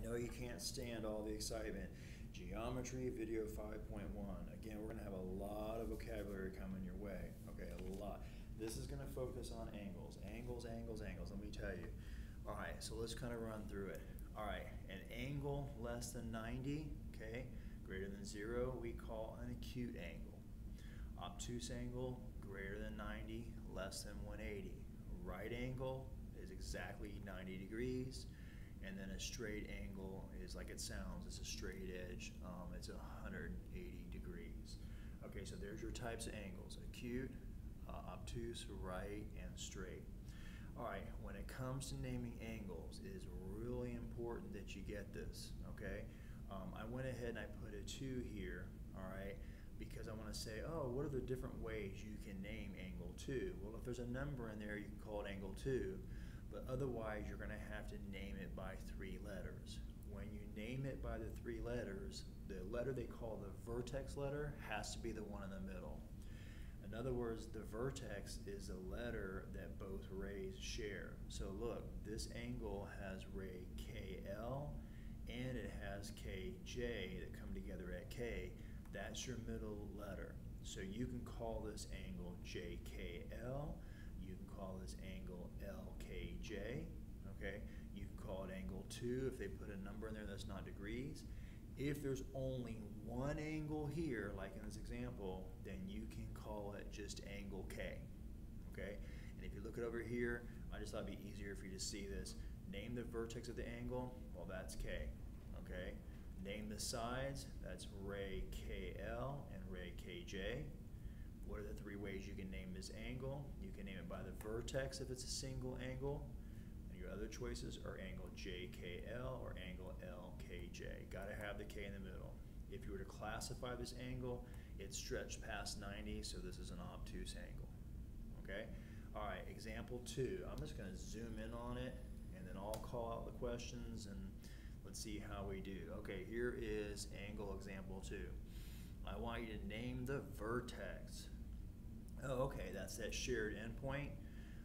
know you can't stand all the excitement. Geometry video 5.1. Again, we're going to have a lot of vocabulary coming your way. Okay, a lot. This is going to focus on angles. Angles, angles, angles. Let me tell you. All right, so let's kind of run through it. All right, an angle less than 90, okay, greater than 0, we call an acute angle. Obtuse angle, greater than 90, less than 180. Right angle is exactly 90 degrees. And then a straight angle is like it sounds, it's a straight edge, it's 180 degrees. Okay, so there's your types of angles: acute, obtuse, right, and straight. All right, when it comes to naming angles, it is really important that you get this, okay? I went ahead and I put a 2 here, all right, because I want to say, oh, what are the different ways you can name angle 2? Well, if there's a number in there, you can call it angle 2. But otherwise, you're going to have to name it by 3 letters. When you name it by the 3 letters, the letter they call the vertex letter has to be the one in the middle. In other words, the vertex is the letter that both rays share. So look, this angle has ray KL and it has KJ that come together at K. That's your middle letter. So you can call this angle JKL. You can call this angle LKJ, okay? You can call it angle 2 if they put a number in there that's not degrees. If there's only one angle here, like in this example, then you can call it just angle K, okay? And if you look it over here, I just thought it'd be easier for you to see this. Name the vertex of the angle, well, that's K, okay? Name the sides, that's ray KL and ray KJ. What are the 3 ways you can name this angle? You can name it by the vertex if it's a single angle. And your other choices are angle JKL or angle LKJ. Got to have the K in the middle. If you were to classify this angle, it's stretched past 90, so this is an obtuse angle. Okay? All right, example 2. I'm just going to zoom in on it, and then I'll call out the questions, and let's see how we do. Okay, here is angle example 2. I want you to name the vertex. Oh, okay, that's that shared endpoint.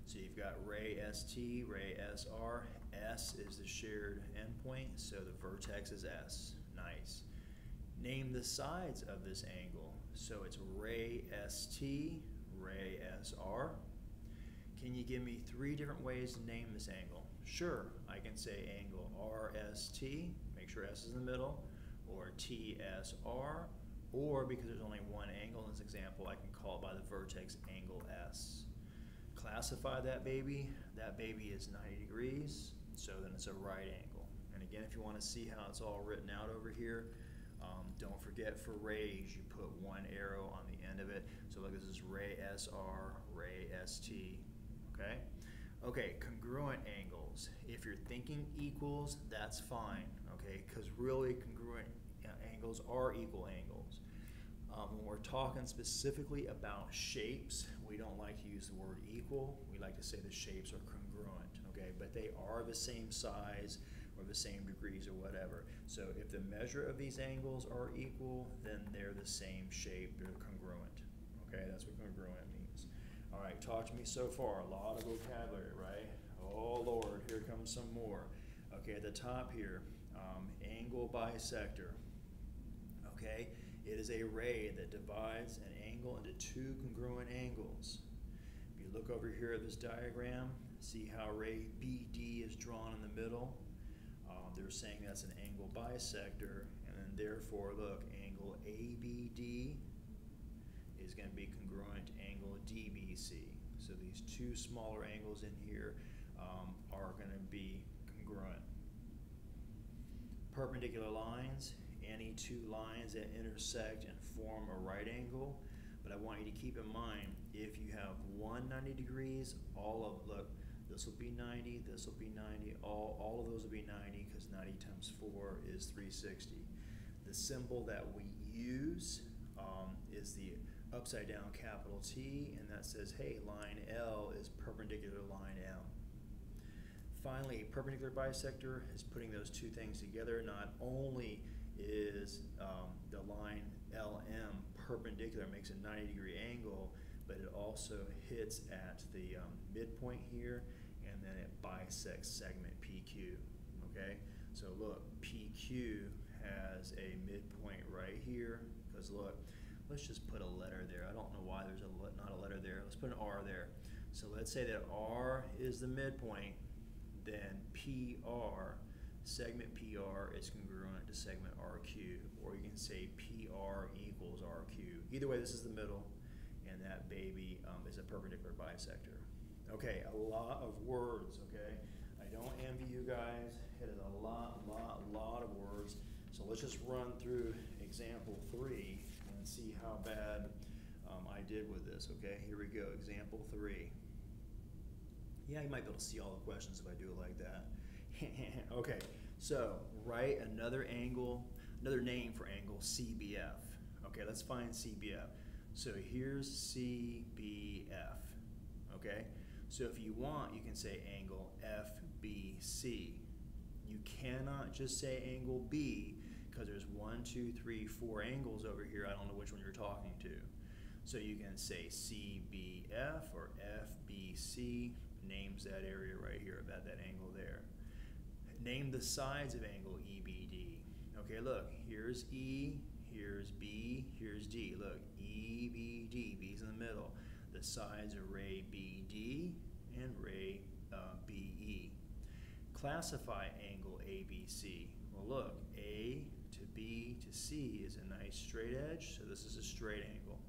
So you've got ray ST, ray SR. S is the shared endpoint, so the vertex is S. Nice. Name the sides of this angle. So it's ray ST, ray SR. Can you give me 3 different ways to name this angle? Sure, I can say angle RST, make sure S is in the middle, or TSR, or because there's only one angle in this example, I can call it by the vertex angle S. Classify that baby is 90 degrees, so then it's a right angle. And again, if you want to see how it's all written out over here, don't forget for rays, you put 1 arrow on the end of it. So look, this is ray SR, ray ST, okay? Okay, congruent angles. If you're thinking equals, that's fine, okay? Because really congruent angles are equal angles. When we're talking specifically about shapes, we don't like to use the word equal. We like to say the shapes are congruent, okay? But they are the same size or the same degrees or whatever. So if the measure of these angles are equal, then they're the same shape, they're congruent, okay? That's what congruent means. All right, talk to me so far. A lot of vocabulary, right? Oh, Lord, here comes some more. Okay, at the top here, angle bisector. Okay, it is a ray that divides an angle into 2 congruent angles. If you look over here at this diagram, see how ray BD is drawn in the middle? They're saying that's an angle bisector, and then therefore, look, angle ABD is going to be congruent to angle DBC. So these 2 smaller angles in here are going to be congruent. Perpendicular lines, any 2 lines that intersect and form a right angle. But I want you to keep in mind, if you have 190 degrees, look, this will be 90, this will be 90, all of those will be 90 because 90 times 4 is 360. The symbol that we use is the upside down capital T, and that says, hey, line L is perpendicular to line M. Finally, perpendicular bisector is putting those 2 things together. Not only is the line LM perpendicular, makes a 90-degree angle, but it also hits at the midpoint here, and then it bisects segment PQ, okay? So look, P Q has a midpoint right here, because look, let's just put a letter there. I don't know why there's not a letter there. Let's put an R there. So let's say that R is the midpoint, then PR, segment PR is congruent to segment RQ, or you can say PR equals RQ. Either way, this is the middle, and that baby is a perpendicular bisector. Okay, a lot of words, okay? I don't envy you guys. It is a lot of words. So let's just run through example 3 and see how bad I did with this, okay? Here we go, example 3. Yeah, you might be able to see all the questions if I do it like that. Okay, so write another angle, another name for angle CBF. Okay, let's find CBF. So here's CBF, okay? So if you want, you can say angle FBC. You cannot just say angle B, because there's 1, 2, 3, 4 angles over here. I don't know which one you're talking to. So you can say CBF or FBC, names that area right here, about that angle there. Name the sides of angle EBD. Okay, look, here's E, here's B, here's D. Look, EBD, B's in the middle. The sides are ray BD and ray BE. Classify angle ABC. Well, look, A to B to C is a nice straight edge, so this is a straight angle.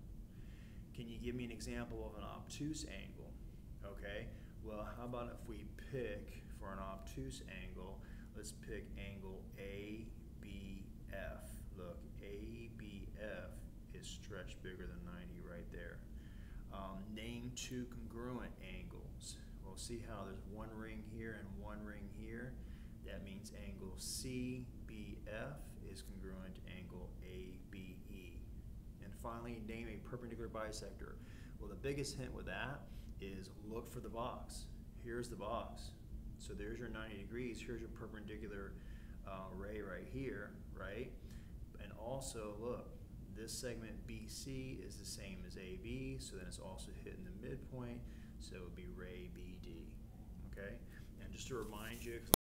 Can you give me an example of an obtuse angle? Okay, well, how about if we pick, for an obtuse angle, let's pick angle ABF. Look, ABF is stretched bigger than 90 right there. Name 2 congruent angles. We'll see how there's one ring here and one ring here. That means angle CBF is congruent to angle ABE. And finally, name a perpendicular bisector. Well, the biggest hint with that is look for the box. Here's the box. So there's your 90 degrees. Here's your perpendicular ray right here, right? And also, look, this segment BC is the same as AB, so then it's also hitting the midpoint, so it would be ray BD, okay? And just to remind you,